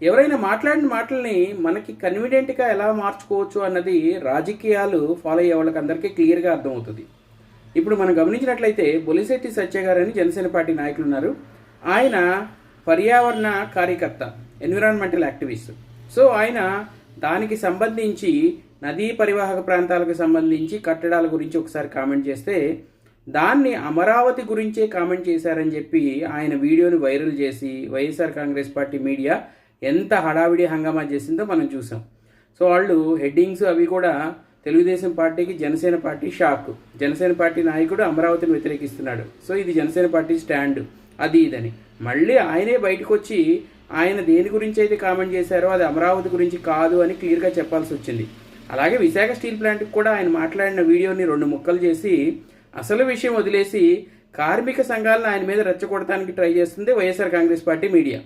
ఎవరైనా మాట్లాడిన మాటల్ని మనకి కన్వీనియంట్గా ఎలా మార్చుకోవచ్చు అన్నది రాజకీయాలు ఫాలో అయ్యే వాళ్ళకి అందరికీ క్లియర్గా అర్థమవుతుంది. ఇప్పుడు మనం గమనించినట్లయితే బొలిశెట్టి సత్య గారని జనసేన పార్టీ నాయకులు ఉన్నారు. ఆయన పర్యావరణ కార్యకర్త, ఎన్విరాన్మెంటల్ యాక్టివిస్ట్. సో ఆయన దానికి సంబంధించి నదీ పరివాహక ప్రాంతాలకు సంబంధించి కట్టడాల గురించి ఒకసారి కామెంట్ చేస్తే దాన్ని అమరావతి గురించే కామెంట్ చేశారని చెప్పి ఆయన వీడియోని వైరల్ చేసి వైఎస్ఆర్ కాంగ్రెస్ పార్టీ మీడియా ఎంత హడావిడి హంగామా చేసిందో మనం చూసాం. సో వాళ్ళు హెడ్డింగ్స్ అవి కూడా తెలుగుదేశం పార్టీకి Janasena party shock, Janasena party నాయకుడు అమరావతిని వ్యతిరేకిస్తున్నాడు, సో ఇది జనసేన పార్టీ స్టాండ్, అది ఇదని. మళ్ళీ ఆయనే బయటకు వచ్చి ఆయన దేని గురించి అయితే కామెంట్ చేశారో అది అమరావతి గురించి కాదు అని క్లియర్గా చెప్పాల్సి వచ్చింది. అలాగే విశాఖ స్టీల్ ప్లాంట్కి కూడా ఆయన మాట్లాడిన వీడియోని 2 ముక్కలు చేసి అసలు విషయం వదిలేసి కార్మిక సంఘాలను ఆయన మీద రెచ్చగొడటానికి ట్రై చేస్తుంది వైఎస్ఆర్ కాంగ్రెస్ పార్టీ మీడియా.